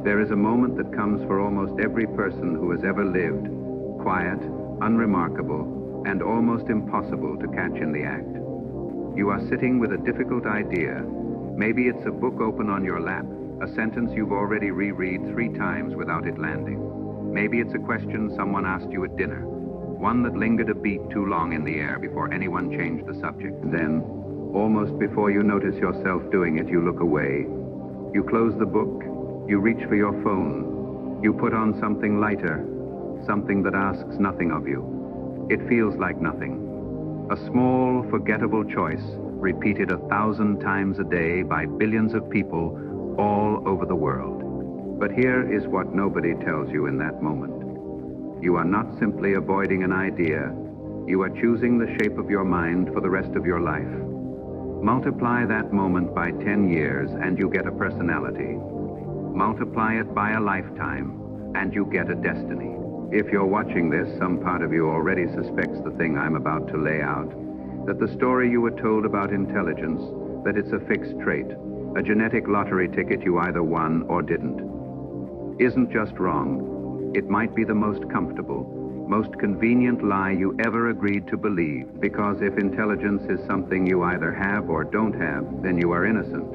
There is a moment that comes for almost every person who has ever lived, quiet, unremarkable, and almost impossible to catch in the act. You are sitting with a difficult idea. Maybe it's a book open on your lap, a sentence you've already reread 3 times without it landing. Maybe it's a question someone asked you at dinner, one that lingered a beat too long in the air before anyone changed the subject. Then, almost before you notice yourself doing it, you look away. You close the book, you reach for your phone, you put on something lighter, something that asks nothing of you. It feels like nothing. A small, forgettable choice, repeated 1,000 times a day by billions of people all over the world. But here is what nobody tells you in that moment. You are not simply avoiding an idea, you are choosing the shape of your mind for the rest of your life. Multiply that moment by 10 years and you get a personality. Multiply it by a lifetime and you get a destiny. If you're watching this, some part of you already suspects the thing I'm about to lay out, that the story you were told about intelligence, that it's a fixed trait, a genetic lottery ticket you either won or didn't, isn't just wrong. It might be the most comfortable, most convenient lie you ever agreed to believe, because if intelligence is something you either have or don't have, then you are innocent.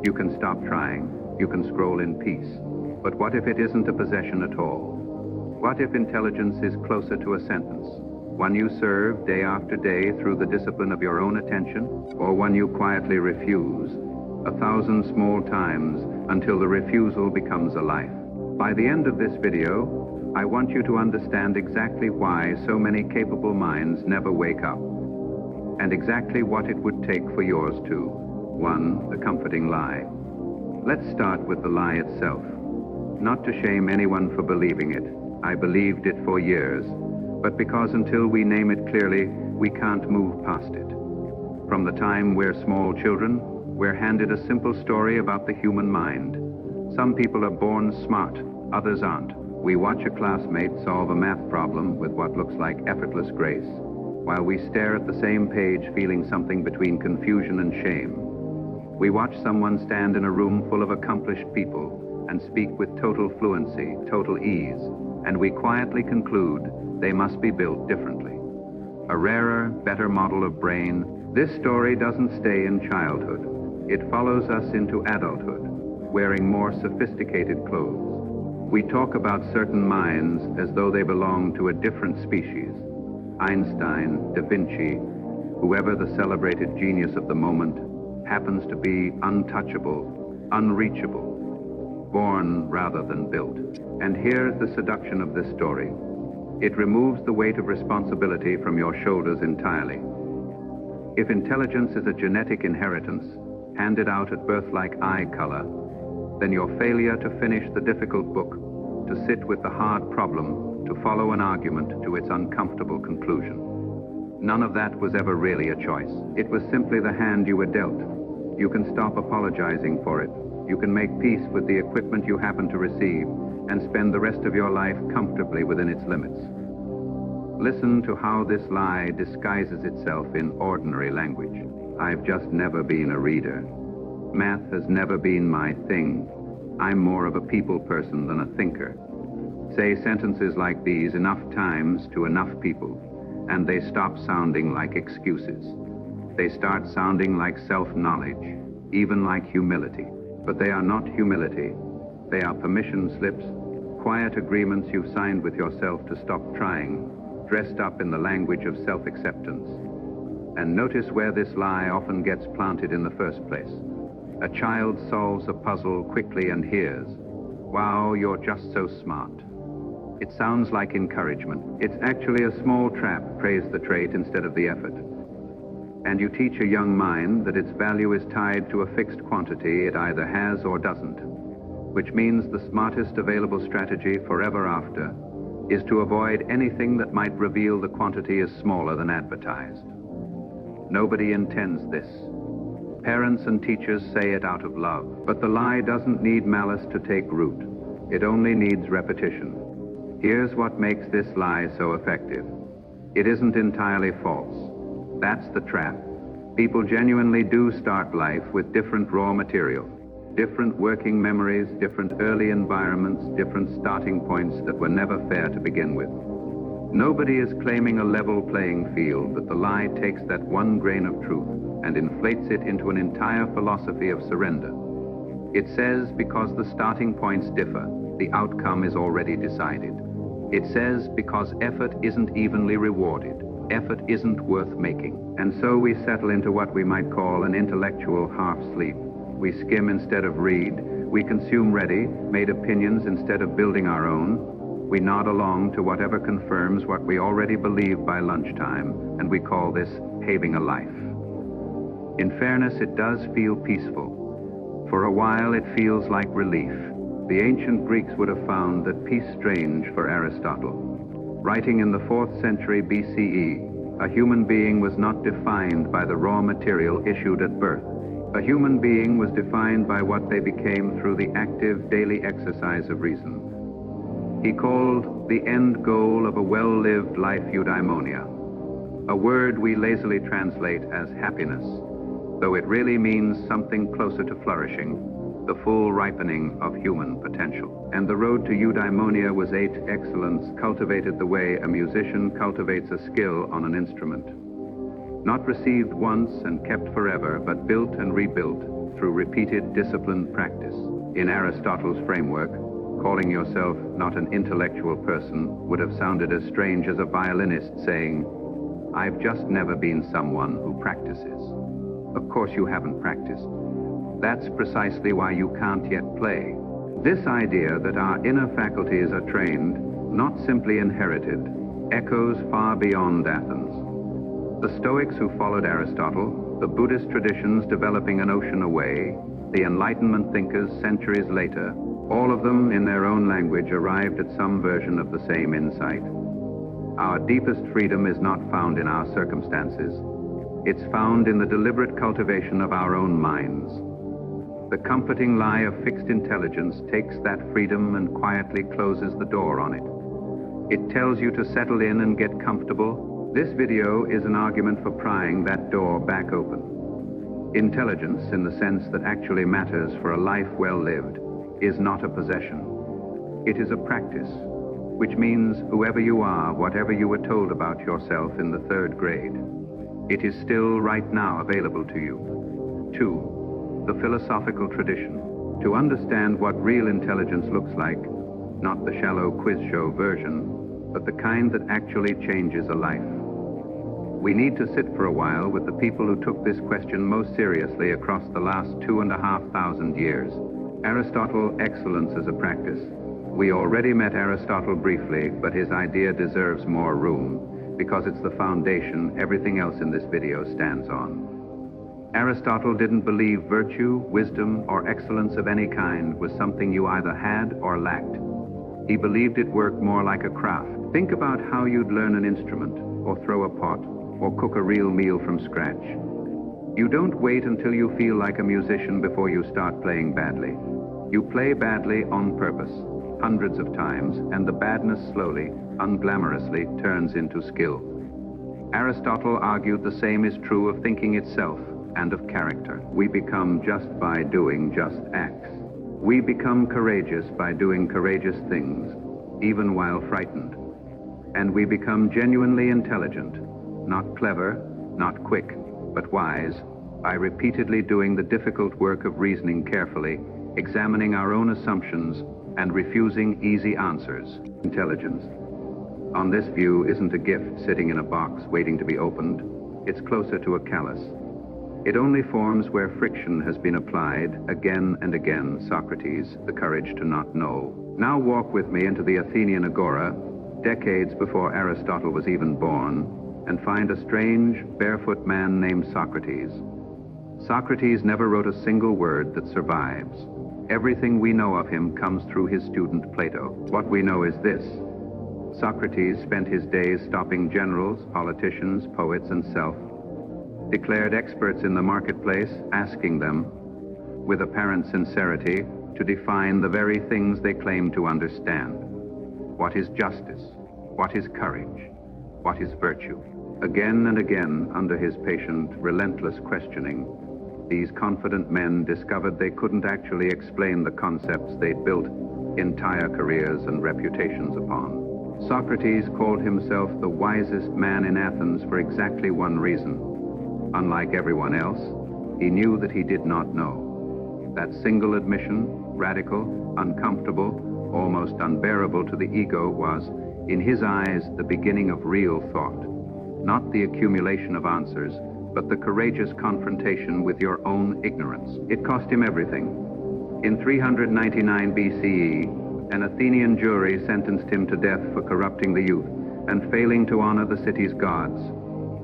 You can stop trying. You can scroll in peace. But what if it isn't a possession at all? What if intelligence is closer to a sentence? One you serve day after day through the discipline of your own attention, or one you quietly refuse 1,000 small times until the refusal becomes a life. By the end of this video, I want you to understand exactly why so many capable minds never wake up, and exactly what it would take for yours to. 1. The comforting lie. Let's start with the lie itself. Not to shame anyone for believing it. I believed it for years, but because until we name it clearly, we can't move past it. From the time we're small children, we're handed a simple story about the human mind. Some people are born smart, others aren't. We watch a classmate solve a math problem with what looks like effortless grace, while we stare at the same page feeling something between confusion and shame. We watch someone stand in a room full of accomplished people and speak with total fluency, total ease, and we quietly conclude they must be built differently. A rarer, better model of brain. This story doesn't stay in childhood. It follows us into adulthood, wearing more sophisticated clothes. We talk about certain minds as though they belong to a different species. Einstein, Da Vinci, whoever the celebrated genius of the moment, happens to be untouchable, unreachable, born rather than built. And here's the seduction of this story. It removes the weight of responsibility from your shoulders entirely. If intelligence is a genetic inheritance, handed out at birth like eye color, then your failure to finish the difficult book, to sit with the hard problem, to follow an argument to its uncomfortable conclusion. None of that was ever really a choice. It was simply the hand you were dealt. You can stop apologizing for it. You can make peace with the equipment you happen to receive and spend the rest of your life comfortably within its limits. Listen to how this lie disguises itself in ordinary language. I've just never been a reader. Math has never been my thing. I'm more of a people person than a thinker. Say sentences like these enough times to enough people, and they stop sounding like excuses. They start sounding like self-knowledge, even like humility. But they are not humility. They are permission slips, quiet agreements you've signed with yourself to stop trying, dressed up in the language of self-acceptance. And notice where this lie often gets planted in the first place. A child solves a puzzle quickly and hears, "Wow, you're just so smart." It sounds like encouragement. It's actually a small trap. Praise the trait instead of the effort. And you teach a young mind that its value is tied to a fixed quantity it either has or doesn't, which means the smartest available strategy forever after is to avoid anything that might reveal the quantity is smaller than advertised. Nobody intends this. Parents and teachers say it out of love, but the lie doesn't need malice to take root. It only needs repetition. Here's what makes this lie so effective. It isn't entirely false. That's the trap. People genuinely do start life with different raw material. Different working memories, different early environments, different starting points that were never fair to begin with. Nobody is claiming a level playing field, but the lie takes that one grain of truth and inflates it into an entire philosophy of surrender. It says because the starting points differ, the outcome is already decided. It says because effort isn't evenly rewarded, effort isn't worth making. And so we settle into what we might call an intellectual half-sleep. We skim instead of read. We consume ready-made opinions instead of building our own. We nod along to whatever confirms what we already believe by lunchtime, and we call this having a life. In fairness, it does feel peaceful. For a while, it feels like relief. The ancient Greeks would have found that peace strange for Aristotle. Writing in the 4th century BCE, a human being was not defined by the raw material issued at birth. A human being was defined by what they became through the active daily exercise of reason. He called the end goal of a well-lived life eudaimonia, a word we lazily translate as happiness, though it really means something closer to flourishing, the full ripening of human potential. And the road to eudaimonia was excellence, cultivated the way a musician cultivates a skill on an instrument. Not received once and kept forever, but built and rebuilt through repeated disciplined practice. In Aristotle's framework, calling yourself not an intellectual person would have sounded as strange as a violinist saying, "I've just never been someone who practices." Of course you haven't practiced. That's precisely why you can't yet play. This idea that our inner faculties are trained, not simply inherited, echoes far beyond Athens. The Stoics who followed Aristotle, the Buddhist traditions developing an ocean away, the Enlightenment thinkers centuries later, all of them in their own language arrived at some version of the same insight. Our deepest freedom is not found in our circumstances. It's found in the deliberate cultivation of our own minds. The comforting lie of fixed intelligence takes that freedom and quietly closes the door on it. It tells you to settle in and get comfortable. This video is an argument for prying that door back open. Intelligence, in the sense that actually matters for a life well lived, is not a possession. It is a practice, which means whoever you are, whatever you were told about yourself in the 3rd grade, it is still right now available to you. 2. The philosophical tradition. To understand what real intelligence looks like, not the shallow quiz show version, but the kind that actually changes a life. We need to sit for a while with the people who took this question most seriously across the last 2,500 years. Aristotle, excellence as a practice. We already met Aristotle briefly, but his idea deserves more room, because it's the foundation everything else in this video stands on. Aristotle didn't believe virtue, wisdom, or excellence of any kind was something you either had or lacked. He believed it worked more like a craft. Think about how you'd learn an instrument, or throw a pot, or cook a real meal from scratch. You don't wait until you feel like a musician before you start playing badly. You play badly on purpose, hundreds of times, and the badness slowly, unglamorously, turns into skill. Aristotle argued the same is true of thinking itself and of character. We become just by doing just acts. We become courageous by doing courageous things, even while frightened. And we become genuinely intelligent, not clever, not quick, but wise, by repeatedly doing the difficult work of reasoning carefully, examining our own assumptions, and refusing easy answers. Intelligence, on this view, isn't a gift sitting in a box waiting to be opened. It's closer to a callus. It only forms where friction has been applied again and again. Socrates, the courage to not know. Now walk with me into the Athenian agora, decades before Aristotle was even born, and find a strange, barefoot man named Socrates. Socrates never wrote a single word that survives. Everything we know of him comes through his student Plato. What we know is this: Socrates spent his days stopping generals, politicians, poets, and self, declared experts in the marketplace, asking them, with apparent sincerity, to define the very things they claim to understand. What is justice? What is courage? What is virtue? Again and again, under his patient, relentless questioning, These confident men discovered they couldn't actually explain the concepts they'd built entire careers and reputations upon. Socrates called himself the wisest man in Athens for exactly one reason. Unlike everyone else, he knew that he did not know. That single admission, radical, uncomfortable, almost unbearable to the ego, was, in his eyes, the beginning of real thought. Not the accumulation of answers, but the courageous confrontation with your own ignorance. It cost him everything. In 399 BCE, an Athenian jury sentenced him to death for corrupting the youth and failing to honor the city's gods.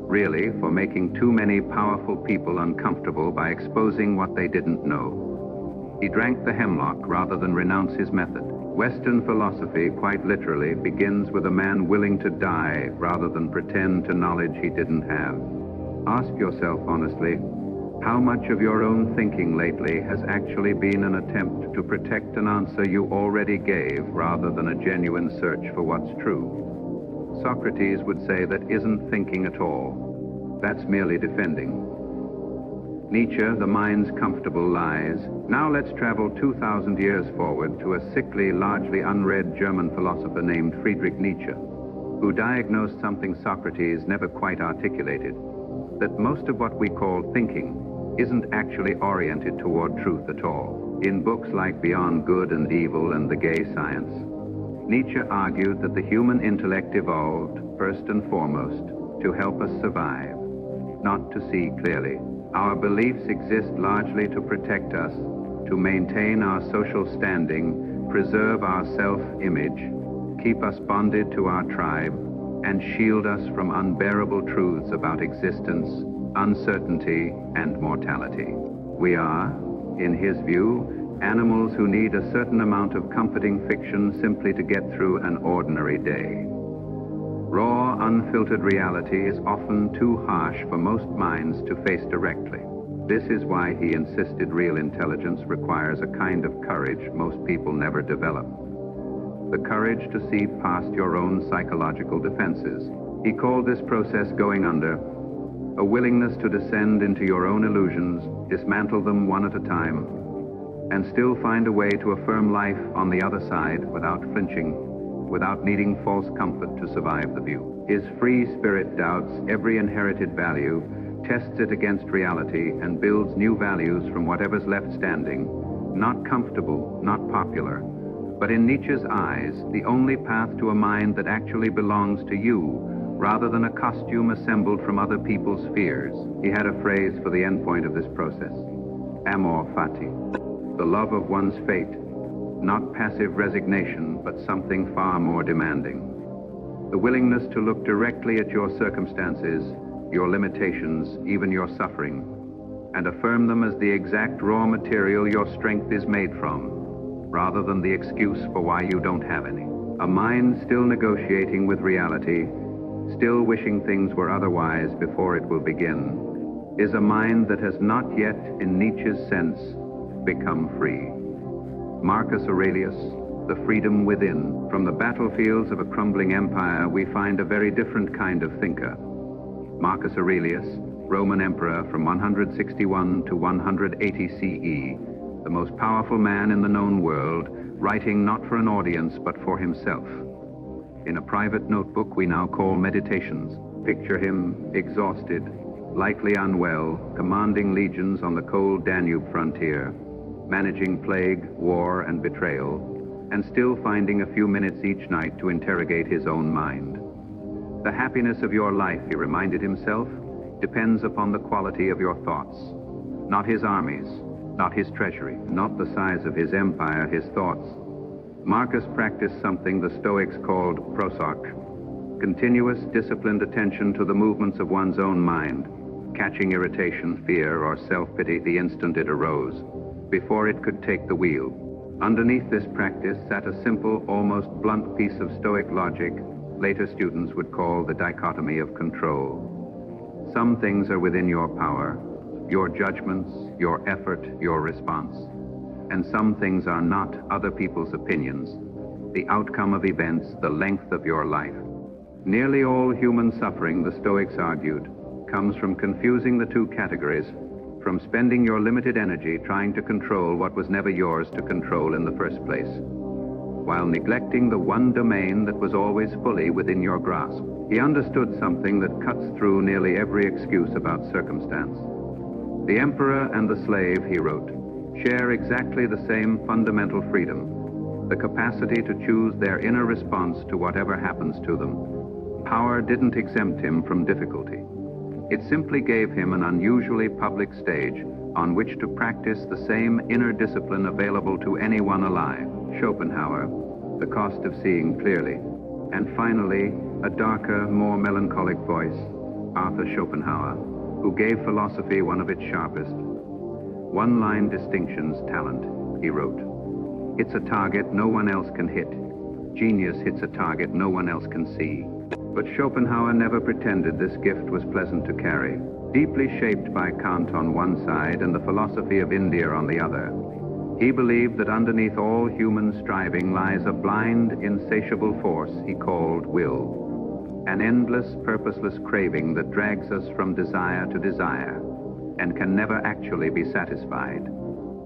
Really, for making too many powerful people uncomfortable by exposing what they didn't know. He drank the hemlock rather than renounce his method. Western philosophy, quite literally, begins with a man willing to die rather than pretend to knowledge he didn't have. Ask yourself honestly, how much of your own thinking lately has actually been an attempt to protect an answer you already gave rather than a genuine search for what's true? Socrates would say that isn't thinking at all. That's merely defending. Nietzsche, the mind's comfortable lies. Now let's travel 2,000 years forward to a sickly, largely unread German philosopher named Friedrich Nietzsche, who diagnosed something Socrates never quite articulated, that most of what we call thinking isn't actually oriented toward truth at all. In books like Beyond Good and Evil and The Gay Science, Nietzsche argued that the human intellect evolved, first and foremost, to help us survive, not to see clearly. Our beliefs exist largely to protect us, to maintain our social standing, preserve our self-image, keep us bonded to our tribe, and shield us from unbearable truths about existence, uncertainty, and mortality. We are, in his view, animals who need a certain amount of comforting fiction simply to get through an ordinary day. Raw, unfiltered reality is often too harsh for most minds to face directly. This is why he insisted real intelligence requires a kind of courage most people never develop. The courage to see past your own psychological defenses. He called this process going under, a willingness to descend into your own illusions, dismantle them one at a time, and still find a way to affirm life on the other side without flinching, without needing false comfort to survive the view. His free spirit doubts every inherited value, tests it against reality, and builds new values from whatever's left standing, not comfortable, not popular, but in Nietzsche's eyes, the only path to a mind that actually belongs to you, rather than a costume assembled from other people's fears. He had a phrase for the endpoint of this process: amor fati, the love of one's fate, not passive resignation, but something far more demanding. The willingness to look directly at your circumstances, your limitations, even your suffering, and affirm them as the exact raw material your strength is made from, rather than the excuse for why you don't have any. A mind still negotiating with reality, still wishing things were otherwise before it will begin, is a mind that has not yet, in Nietzsche's sense, become free. Marcus Aurelius, the freedom within. From the battlefields of a crumbling empire, we find a very different kind of thinker. Marcus Aurelius, Roman emperor from 161 to 180 CE, the most powerful man in the known world, writing not for an audience but for himself. In a private notebook we now call Meditations, picture him exhausted, likely unwell, commanding legions on the cold Danube frontier, managing plague, war, and betrayal, and still finding a few minutes each night to interrogate his own mind. The happiness of your life, he reminded himself, depends upon the quality of your thoughts, not his armies, not his treasury, not the size of his empire, his thoughts. Marcus practiced something the Stoics called prosoc, continuous, disciplined attention to the movements of one's own mind, catching irritation, fear, or self-pity the instant it arose, before it could take the wheel. Underneath this practice sat a simple, almost blunt piece of Stoic logic later students would call the dichotomy of control. Some things are within your power, your judgments, your effort, your response. And some things are not other people's opinions, the outcome of events, the length of your life. Nearly all human suffering, the Stoics argued, comes from confusing the two categories, from spending your limited energy trying to control what was never yours to control in the first place, while neglecting the one domain that was always fully within your grasp. He understood something that cuts through nearly every excuse about circumstance. The emperor and the slave, he wrote, share exactly the same fundamental freedom, the capacity to choose their inner response to whatever happens to them. Power didn't exempt him from difficulty. It simply gave him an unusually public stage on which to practice the same inner discipline available to anyone alive. Schopenhauer, The Cost of Seeing Clearly. And finally, a darker, more melancholic voice, Arthur Schopenhauer, who gave philosophy one of its sharpest. One-line distinction's talent, he wrote. It's a target no one else can hit. Genius hits a target no one else can see. But Schopenhauer never pretended this gift was pleasant to carry. Deeply shaped by Kant on one side and the philosophy of India on the other, he believed that underneath all human striving lies a blind, insatiable force he called will, an endless, purposeless craving that drags us from desire to desire and can never actually be satisfied,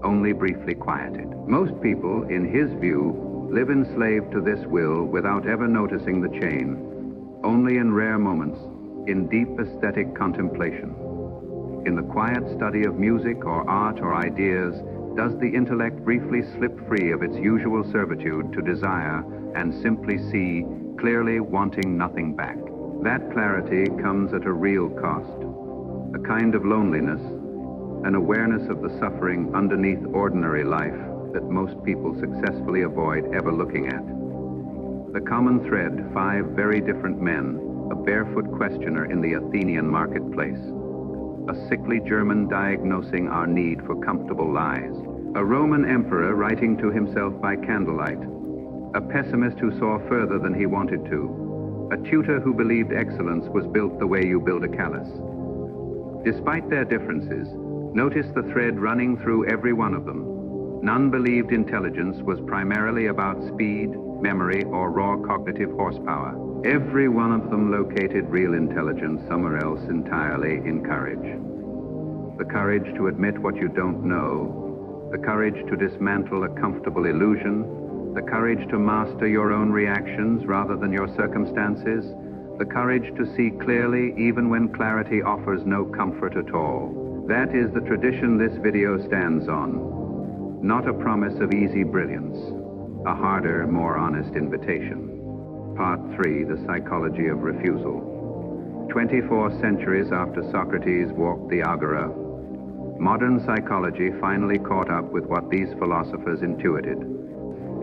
only briefly quieted. Most people, in his view, live enslaved to this will without ever noticing the chain, only in rare moments, in deep aesthetic contemplation. In the quiet study of music or art or ideas, does the intellect briefly slip free of its usual servitude to desire and simply see, clearly wanting nothing back. That clarity comes at a real cost, a kind of loneliness, an awareness of the suffering underneath ordinary life that most people successfully avoid ever looking at. The common thread, 5 very different men, a barefoot questioner in the Athenian marketplace, a sickly German diagnosing our need for comfortable lies, a Roman emperor writing to himself by candlelight, a pessimist who saw further than he wanted to, a tutor who believed excellence was built the way you build a callus. Despite their differences, notice the thread running through every one of them. None believed intelligence was primarily about speed, memory, or raw cognitive horsepower. Every one of them located real intelligence somewhere else entirely in courage. The courage to admit what you don't know, the courage to dismantle a comfortable illusion, the courage to master your own reactions rather than your circumstances, the courage to see clearly even when clarity offers no comfort at all. That is the tradition this video stands on. Not a promise of easy brilliance, a harder, more honest invitation. Part 3, The Psychology of Refusal. 24 centuries after Socrates walked the agora, modern psychology finally caught up with what these philosophers intuited,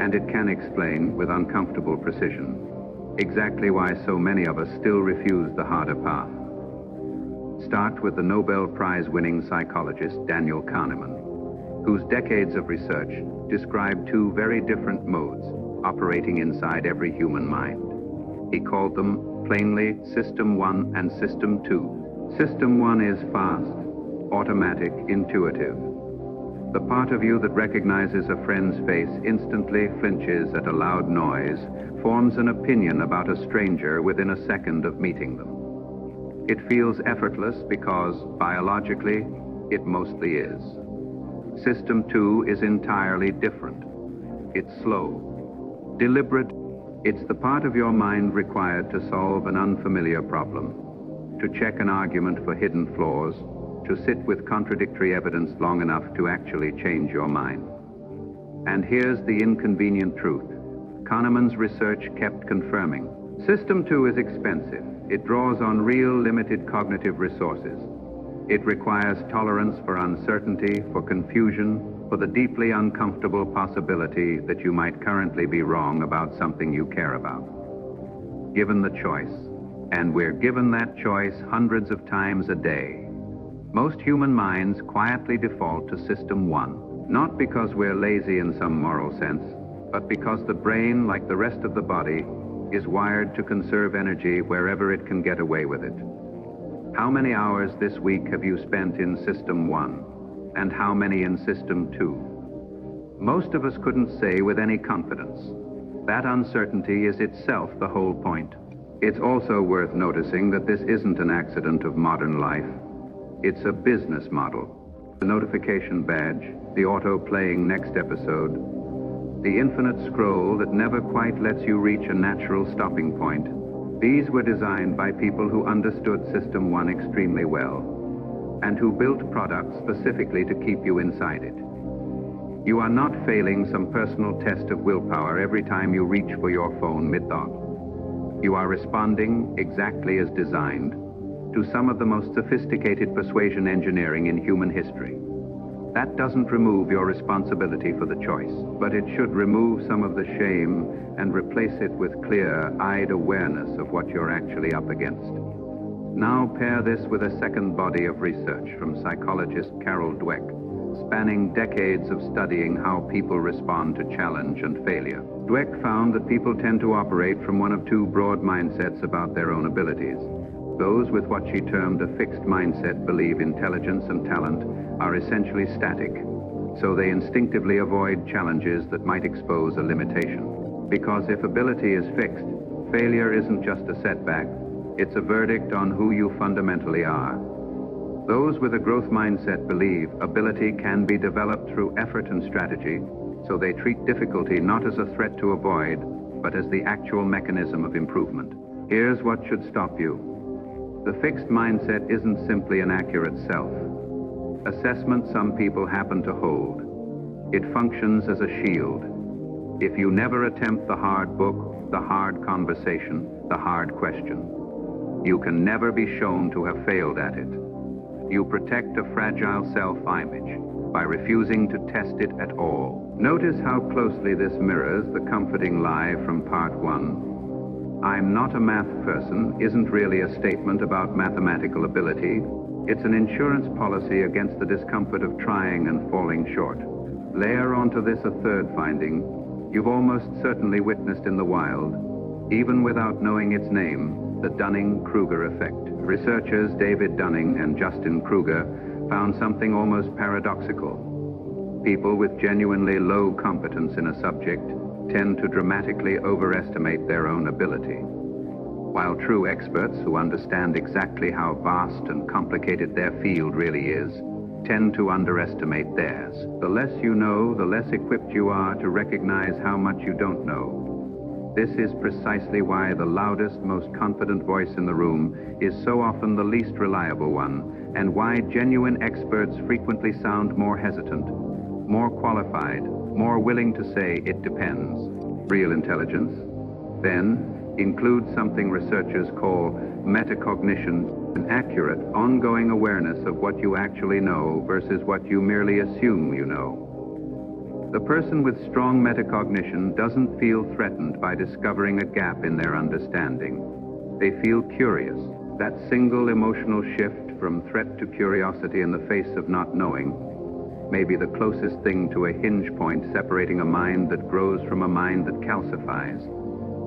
and it can explain, with uncomfortable precision, exactly why so many of us still refuse the harder path. Start with the Nobel Prize-winning psychologist Daniel Kahneman, whose decades of research describe 2 very different modes operating inside every human mind. He called them, plainly, System 1 and System 2. System 1 is fast, automatic, intuitive. The part of you that recognizes a friend's face instantly flinches at a loud noise, forms an opinion about a stranger within a second of meeting them. It feels effortless because, biologically, it mostly is. System 2 is entirely different. It's slow, deliberate. It's the part of your mind required to solve an unfamiliar problem, to check an argument for hidden flaws, to sit with contradictory evidence long enough to actually change your mind. And here's the inconvenient truth. Kahneman's research kept confirming. System 2 is expensive. It draws on real limited cognitive resources. It requires tolerance for uncertainty, for confusion, for the deeply uncomfortable possibility that you might currently be wrong about something you care about. Given the choice, and we're given that choice hundreds of times a day, most human minds quietly default to System 1, not because we're lazy in some moral sense, but because the brain, like the rest of the body, is wired to conserve energy wherever it can get away with it. How many hours this week have you spent in System 1, and how many in System 2? Most of us couldn't say with any confidence. That uncertainty is itself the whole point. It's also worth noticing that this isn't an accident of modern life. It's a business model. The notification badge, the auto-playing next episode, the infinite scroll that never quite lets you reach a natural stopping point. These were designed by people who understood System 1 extremely well, and who built products specifically to keep you inside it. You are not failing some personal test of willpower every time you reach for your phone mid-thought. You are responding exactly as designed to some of the most sophisticated persuasion engineering in human history. That doesn't remove your responsibility for the choice, but it should remove some of the shame and replace it with clear-eyed awareness of what you're actually up against. Now pair this with a second body of research from psychologist Carol Dweck, spanning decades of studying how people respond to challenge and failure. Dweck found that people tend to operate from one of two broad mindsets about their own abilities. Those with what she termed a fixed mindset believe intelligence and talent are essentially static, so they instinctively avoid challenges that might expose a limitation. Because if ability is fixed, failure isn't just a setback, it's a verdict on who you fundamentally are. Those with a growth mindset believe ability can be developed through effort and strategy, so they treat difficulty not as a threat to avoid, but as the actual mechanism of improvement. Here's what should stop you. The fixed mindset isn't simply an accurate self assessment some people happen to hold. It functions as a shield. If you never attempt the hard book, the hard conversation, the hard question, you can never be shown to have failed at it. You protect a fragile self-image by refusing to test it at all. Notice how closely this mirrors the comforting lie from part 1. I'm not a math person isn't really a statement about mathematical ability. It's an insurance policy against the discomfort of trying and falling short. Layer onto this a third finding you've almost certainly witnessed in the wild, even without knowing its name, the Dunning-Kruger effect. Researchers David Dunning and Justin Kruger found something almost paradoxical. People with genuinely low competence in a subject tend to dramatically overestimate their own ability, while true experts who understand exactly how vast and complicated their field really is tend to underestimate theirs. The less you know, the less equipped you are to recognize how much you don't know. This is precisely why the loudest, most confident voice in the room is so often the least reliable one, and why genuine experts frequently sound more hesitant, more qualified, more willing to say it depends. Real intelligence, then, includes something researchers call metacognition, an accurate, ongoing awareness of what you actually know versus what you merely assume you know. The person with strong metacognition doesn't feel threatened by discovering a gap in their understanding. They feel curious. That single emotional shift from threat to curiosity in the face of not knowing may be the closest thing to a hinge point separating a mind that grows from a mind that calcifies.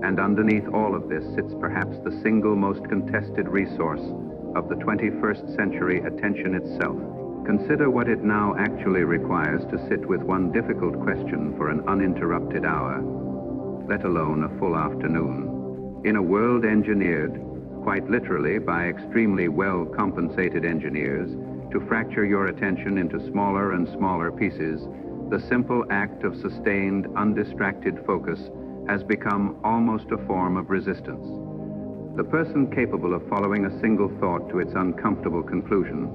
And underneath all of this sits perhaps the single most contested resource of the 21st century, attention itself. Consider what it now actually requires to sit with one difficult question for an uninterrupted hour, let alone a full afternoon. In a world engineered, quite literally by extremely well-compensated engineers, to fracture your attention into smaller and smaller pieces, the simple act of sustained, undistracted focus has become almost a form of resistance. The person capable of following a single thought to its uncomfortable conclusion,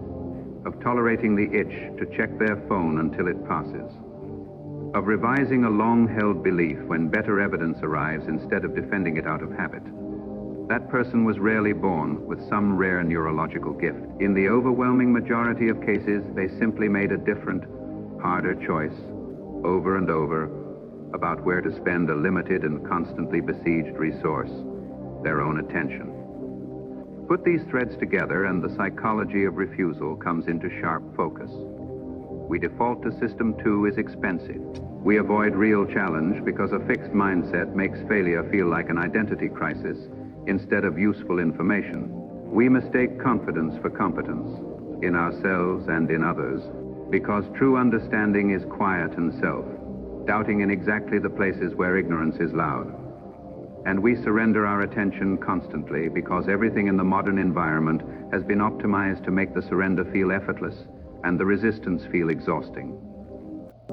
of tolerating the itch to check their phone until it passes, of revising a long-held belief when better evidence arrives instead of defending it out of habit. That person was rarely born with some rare neurological gift. In the overwhelming majority of cases, they simply made a different, harder choice over and over about where to spend a limited and constantly besieged resource, their own attention. Put these threads together and the psychology of refusal comes into sharp focus. We default to System 2 is expensive. We avoid real challenge because a fixed mindset makes failure feel like an identity crisis instead of useful information. We mistake confidence for competence, in ourselves and in others, because true understanding is quiet and self, doubting in exactly the places where ignorance is loud. And we surrender our attention constantly because everything in the modern environment has been optimized to make the surrender feel effortless, and the resistance feel exhausting.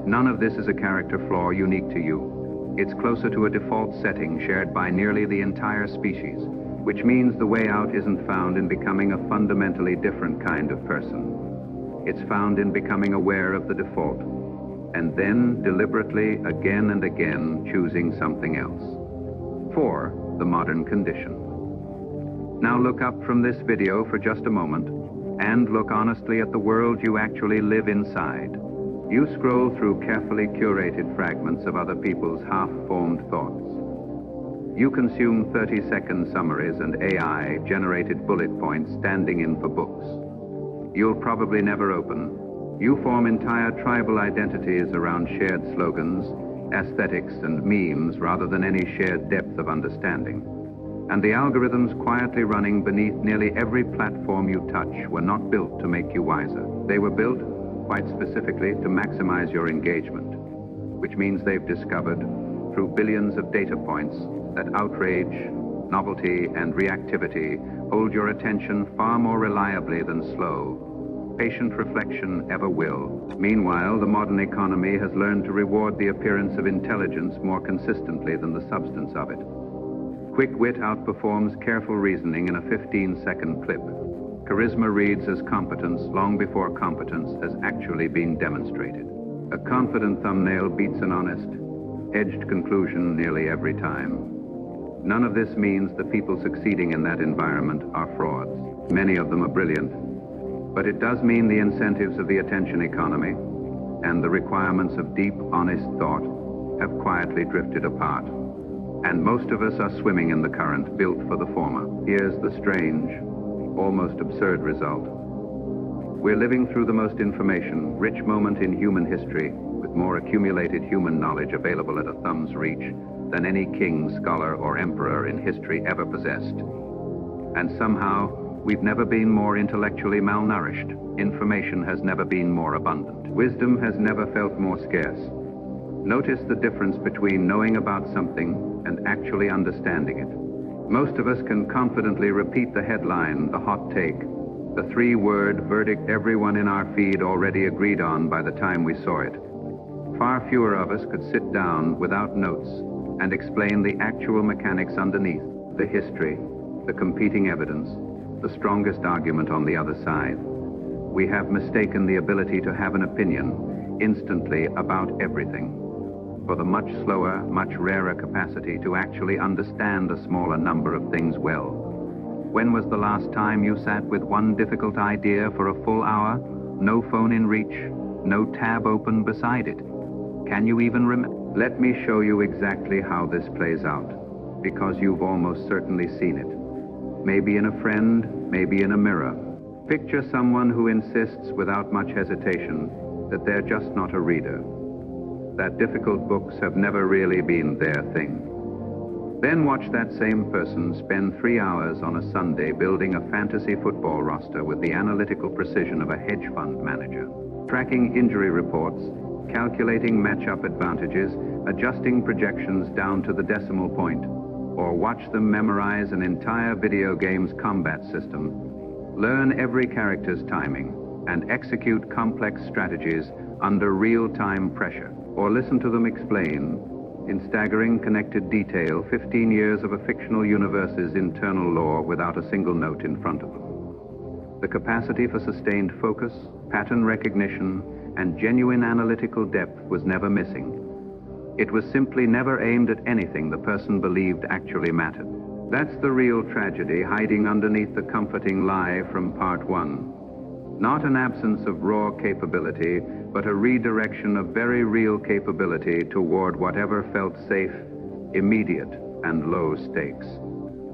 None of this is a character flaw unique to you. It's closer to a default setting shared by nearly the entire species, which means the way out isn't found in becoming a fundamentally different kind of person. It's found in becoming aware of the default, and then deliberately, again and again, choosing something else. For the modern condition. Now look up from this video for just a moment, and look honestly at the world you actually live inside. You scroll through carefully curated fragments of other people's half-formed thoughts. You consume 30-second summaries and AI-generated bullet points standing in for books. You'll probably never open. You form entire tribal identities around shared slogans, aesthetics, and memes rather than any shared depth of understanding. And the algorithms quietly running beneath nearly every platform you touch were not built to make you wiser. They were built, quite specifically, to maximize your engagement, which means they've discovered, through billions of data points, that outrage, novelty, and reactivity hold your attention far more reliably than slow, patient reflection ever will. Meanwhile, the modern economy has learned to reward the appearance of intelligence more consistently than the substance of it. Quick wit outperforms careful reasoning in a 15-second clip. Charisma reads as competence long before competence has actually been demonstrated. A confident thumbnail beats an honest, edged conclusion nearly every time. None of this means the people succeeding in that environment are frauds. Many of them are brilliant. But it does mean the incentives of the attention economy and the requirements of deep, honest thought have quietly drifted apart. And most of us are swimming in the current built for the former. Here's the strange, almost absurd result. We're living through the most information-rich moment in human history, with more accumulated human knowledge available at a thumb's reach than any king, scholar, or emperor in history ever possessed. And somehow, we've never been more intellectually malnourished. Information has never been more abundant. Wisdom has never felt more scarce. Notice the difference between knowing about something and actually understanding it. Most of us can confidently repeat the headline, the hot take, the three-word verdict everyone in our feed already agreed on by the time we saw it. Far fewer of us could sit down without notes and explain the actual mechanics underneath, the history, the competing evidence, the strongest argument on the other side. We have mistaken the ability to have an opinion instantly about everything for the much slower, much rarer capacity to actually understand a smaller number of things well. When was the last time you sat with one difficult idea for a full hour, no phone in reach, no tab open beside it? Can you even remember? Let me show you exactly how this plays out, because you've almost certainly seen it. Maybe in a friend, maybe in a mirror. Picture someone who insists without much hesitation that they're just not a reader, that difficult books have never really been their thing. Then watch that same person spend 3 hours on a Sunday building a fantasy football roster with the analytical precision of a hedge fund manager, tracking injury reports, calculating matchup advantages, adjusting projections down to the decimal point, or watch them memorize an entire video game's combat system, learn every character's timing, and execute complex strategies under real-time pressure, or listen to them explain, in staggering connected detail, 15 years of a fictional universe's internal lore without a single note in front of them. The capacity for sustained focus, pattern recognition, and genuine analytical depth was never missing. It was simply never aimed at anything the person believed actually mattered. That's the real tragedy hiding underneath the comforting lie from part one. Not an absence of raw capability, but a redirection of very real capability toward whatever felt safe, immediate, and low stakes,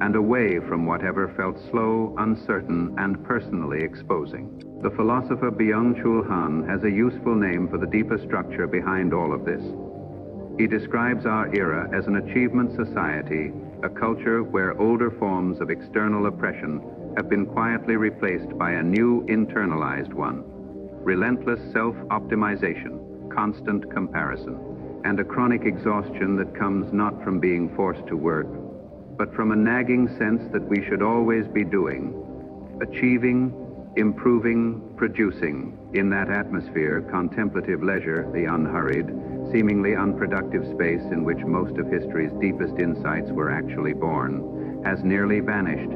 and away from whatever felt slow, uncertain, and personally exposing. The philosopher Byung-Chul Han has a useful name for the deeper structure behind all of this. He describes our era as an achievement society, a culture where older forms of external oppression have been quietly replaced by a new internalized one. Relentless self-optimization, constant comparison, and a chronic exhaustion that comes not from being forced to work, but from a nagging sense that we should always be doing, achieving, improving, producing. In that atmosphere, contemplative leisure, the unhurried, seemingly unproductive space in which most of history's deepest insights were actually born, has nearly vanished.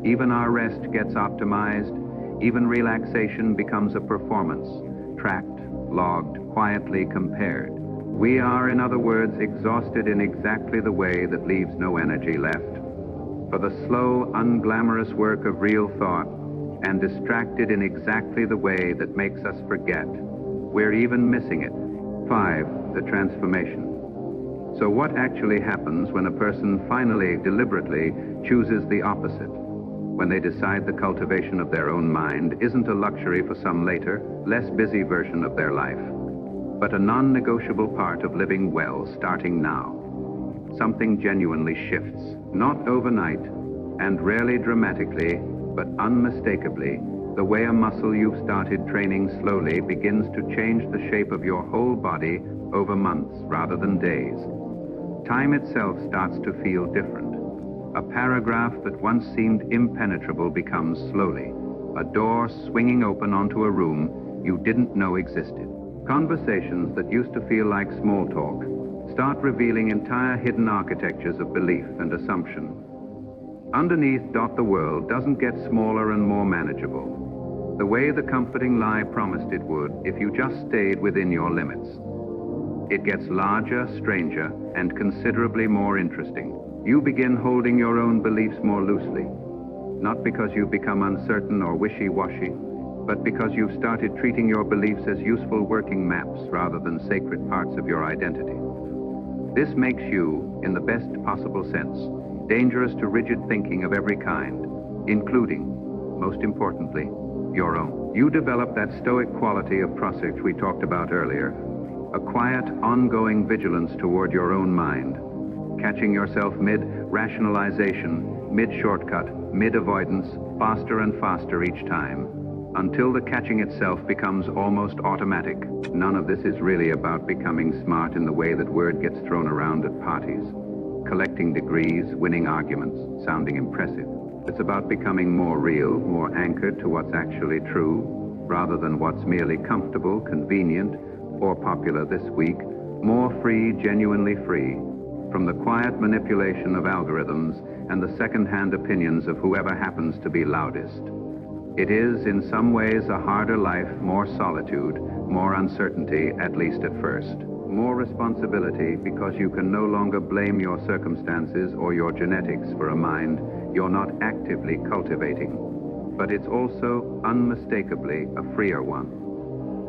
Even our rest gets optimized. Even relaxation becomes a performance, tracked, logged, quietly compared. We are, in other words, exhausted in exactly the way that leaves no energy left for the slow, unglamorous work of real thought, and distracted in exactly the way that makes us forget. We're even missing it. 5. The transformation. So what actually happens when a person finally, deliberately, chooses the opposite? When they decide the cultivation of their own mind isn't a luxury for some later, less busy version of their life, but a non-negotiable part of living well starting now. Something genuinely shifts, not overnight, and rarely dramatically, but unmistakably. The way a muscle you've started training slowly begins to change the shape of your whole body over months rather than days. Time itself starts to feel different. A paragraph that once seemed impenetrable becomes slowly a door swinging open onto a room you didn't know existed. Conversations that used to feel like small talk start revealing entire hidden architectures of belief and assumption. Underneath, the world doesn't get smaller and more manageable, the way the comforting lie promised it would if you just stayed within your limits. It gets larger, stranger, and considerably more interesting. You begin holding your own beliefs more loosely, not because you've become uncertain or wishy-washy, but because you've started treating your beliefs as useful working maps rather than sacred parts of your identity. This makes you, in the best possible sense, dangerous to rigid thinking of every kind, including, most importantly, your own. You develop that stoic quality of process we talked about earlier, a quiet, ongoing vigilance toward your own mind, catching yourself mid-rationalization, mid-shortcut, mid-avoidance, faster and faster each time, until the catching itself becomes almost automatic. None of this is really about becoming smart in the way that word gets thrown around at parties, collecting degrees, winning arguments, sounding impressive. It's about becoming more real, more anchored to what's actually true, rather than what's merely comfortable, convenient, or popular this week, more free, genuinely free, from the quiet manipulation of algorithms and the second-hand opinions of whoever happens to be loudest. It is, in some ways, a harder life, more solitude, more uncertainty, at least at first. More responsibility because you can no longer blame your circumstances or your genetics for a mind you're not actively cultivating. But it's also, unmistakably, a freer one.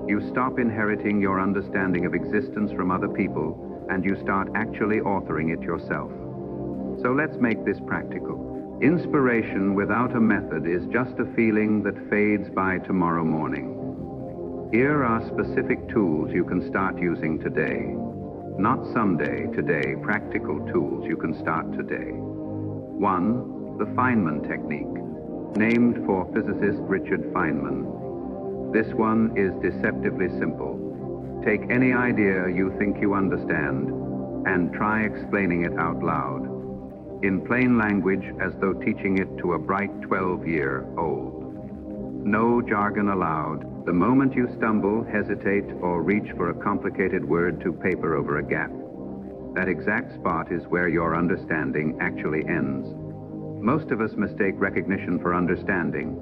You stop inheriting your understanding of existence from other people, and you start actually authoring it yourself. So let's make this practical. Inspiration without a method is just a feeling that fades by tomorrow morning. Here are specific tools you can start using today. Not someday, today, practical tools you can start today. 1. The Feynman technique, named for physicist Richard Feynman. This one is deceptively simple. Take any idea you think you understand and try explaining it out loud, in plain language as though teaching it to a bright 12-year-old. No jargon allowed. The moment you stumble, hesitate, or reach for a complicated word to paper over a gap, that exact spot is where your understanding actually ends. Most of us mistake recognition for understanding.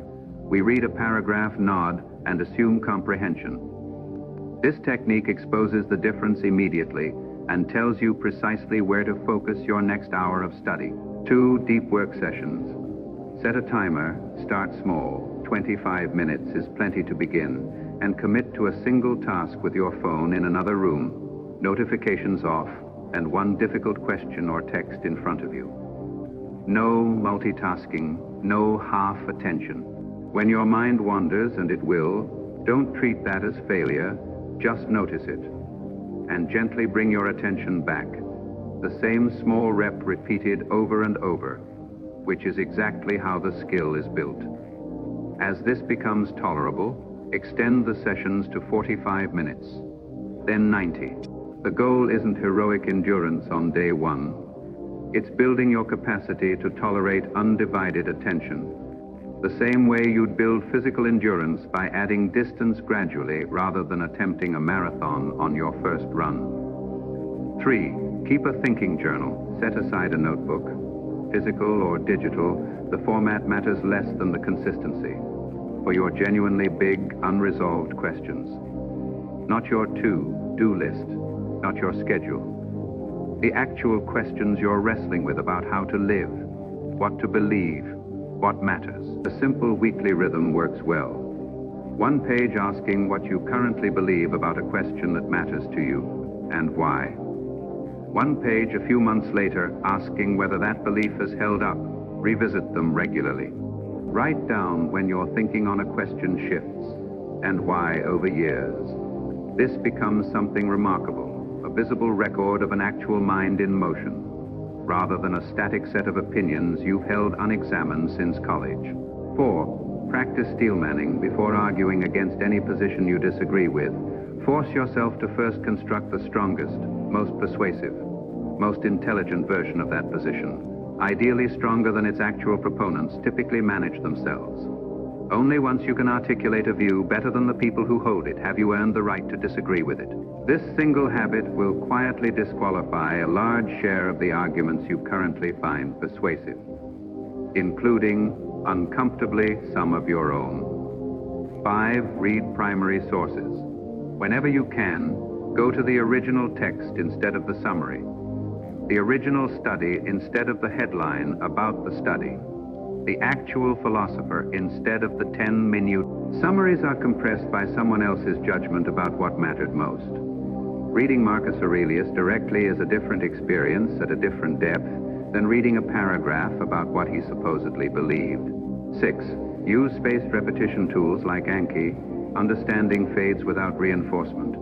We read a paragraph, nod, and assume comprehension. This technique exposes the difference immediately and tells you precisely where to focus your next hour of study. 2 deep work sessions. Set a timer, start small. 25 minutes is plenty to begin, and commit to a single task with your phone in another room, notifications off, and one difficult question or text in front of you. No multitasking, no half attention. When your mind wanders, and it will, don't treat that as failure, just notice it, and gently bring your attention back. The same small rep repeated over and over, which is exactly how the skill is built. As this becomes tolerable, extend the sessions to 45 minutes, then 90. The goal isn't heroic endurance on day 1. It's building your capacity to tolerate undivided attention. The same way you'd build physical endurance by adding distance gradually rather than attempting a marathon on your first run. 3. Keep a thinking journal. Set aside a notebook. Physical or digital, the format matters less than the consistency. For your genuinely big, unresolved questions. Not your to-do list, not your schedule. The actual questions you're wrestling with about how to live, what to believe, what matters. A simple weekly rhythm works well. One page asking what you currently believe about a question that matters to you, and why. One page a few months later asking whether that belief has held up. Revisit them regularly. Write down when your thinking on a question shifts, and why over years. This becomes something remarkable, a visible record of an actual mind in motion, rather than a static set of opinions you've held unexamined since college. 4. Practice steel manning before arguing against any position you disagree with. Force yourself to first construct the strongest, most persuasive, most intelligent version of that position. Ideally stronger than its actual proponents, typically manage themselves. Only once you can articulate a view better than the people who hold it have you earned the right to disagree with it. This single habit will quietly disqualify a large share of the arguments you currently find persuasive, including, uncomfortably, some of your own. 5. Read primary sources. Whenever you can, go to the original text instead of the summary. The original study instead of the headline about the study. The actual philosopher instead of the 10 minute. Summaries are compressed by someone else's judgment about what mattered most. Reading Marcus Aurelius directly is a different experience at a different depth than reading a paragraph about what he supposedly believed. 6. Use spaced repetition tools like Anki. Understanding fades without reinforcement,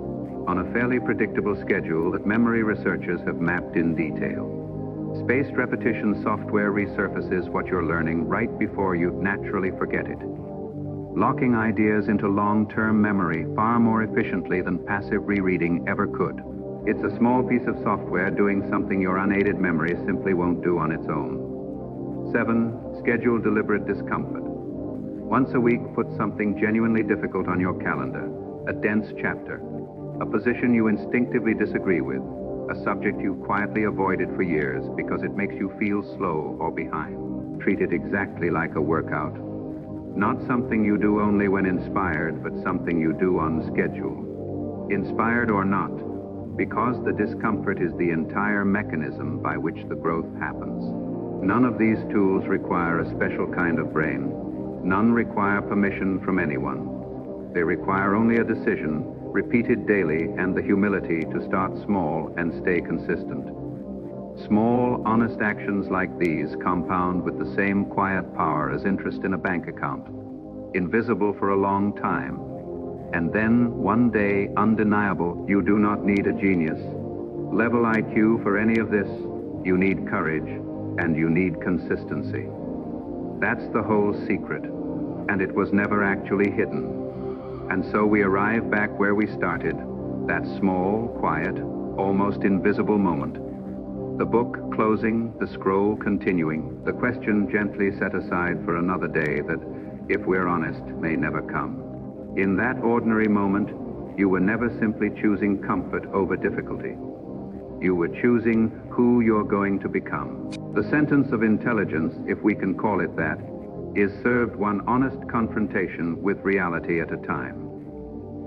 on a fairly predictable schedule that memory researchers have mapped in detail. Spaced repetition software resurfaces what you're learning right before you naturally forget it, locking ideas into long-term memory far more efficiently than passive rereading ever could. It's a small piece of software doing something your unaided memory simply won't do on its own. 7. Schedule deliberate discomfort. Once a week, put something genuinely difficult on your calendar, a dense chapter, a position you instinctively disagree with, a subject you've quietly avoided for years because it makes you feel slow or behind. Treat it exactly like a workout. Not something you do only when inspired, but something you do on schedule. Inspired or not, because the discomfort is the entire mechanism by which the growth happens. None of these tools require a special kind of brain. None require permission from anyone. They require only a decision, repeated daily, and the humility to start small and stay consistent. Small, honest actions like these compound with the same quiet power as interest in a bank account, invisible for a long time, and then, one day, undeniable. You do not need a genius, level IQ for any of this. You need courage, and you need consistency. That's the whole secret, and it was never actually hidden. And so we arrive back where we started, that small, quiet, almost invisible moment. The book closing, the scroll continuing, the question gently set aside for another day that, if we're honest, may never come. In that ordinary moment, you were never simply choosing comfort over difficulty. You were choosing who you're going to become. The sentence of intelligence, if we can call it that, is served one honest confrontation with reality at a time.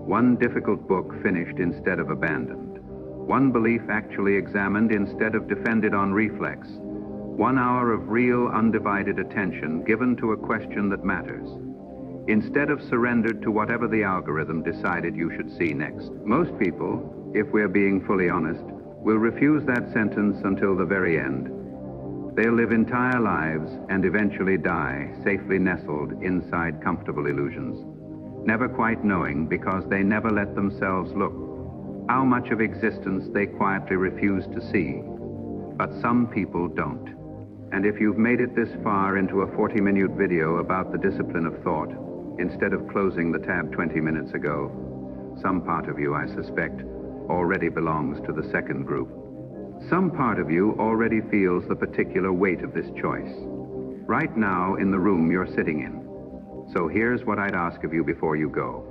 One difficult book finished instead of abandoned. One belief actually examined instead of defended on reflex. 1 hour of real, undivided attention given to a question that matters, instead of surrendered to whatever the algorithm decided you should see next. Most people, if we're being fully honest, will refuse that sentence until the very end. They'll live entire lives and eventually die, safely nestled inside comfortable illusions, never quite knowing, because they never let themselves look, how much of existence they quietly refuse to see. But some people don't. And if you've made it this far into a 40-minute video about the discipline of thought, instead of closing the tab 20 minutes ago, some part of you, I suspect, already belongs to the second group. Some part of you already feels the particular weight of this choice. Right now in the room you're sitting in, So here's what I'd ask of you before you go.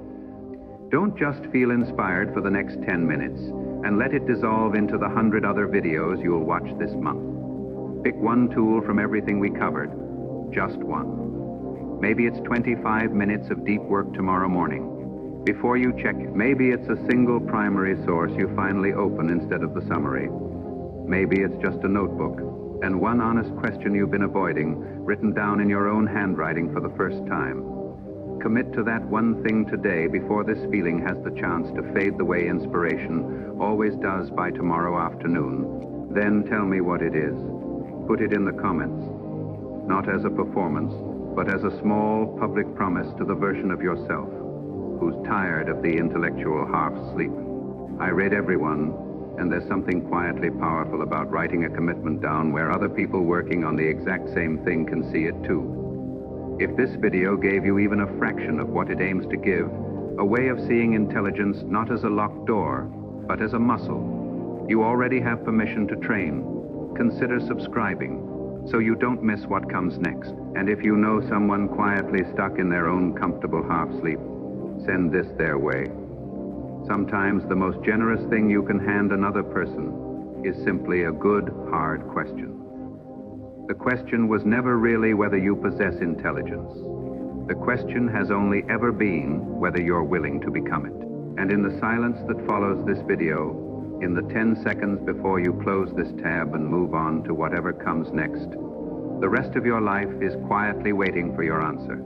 Don't just feel inspired for the next 10 minutes and let it dissolve into the 100 other videos you'll watch this month. Pick one tool from everything we covered, just one. Maybe it's 25 minutes of deep work tomorrow morning. Before you check it, maybe it's a single primary source you finally open instead of the summary. Maybe it's just a notebook and one honest question you've been avoiding, written down in your own handwriting for the first time. Commit to that one thing today before this feeling has the chance to fade the way inspiration always does by tomorrow afternoon. Then tell me what it is. Put it in the comments, not as a performance, but as a small public promise to the version of yourself who's tired of the intellectual half-sleep. I read everyone, and there's something quietly powerful about writing a commitment down where other people working on the exact same thing can see it too. If this video gave you even a fraction of what it aims to give, a way of seeing intelligence not as a locked door, but as a muscle, you already have permission to train. Consider subscribing so you don't miss what comes next. And if you know someone quietly stuck in their own comfortable half-sleep, send this their way. Sometimes the most generous thing you can hand another person is simply a good, hard question. The question was never really whether you possess intelligence. The question has only ever been whether you're willing to become it. And in the silence that follows this video, in the 10 seconds before you close this tab and move on to whatever comes next, the rest of your life is quietly waiting for your answer.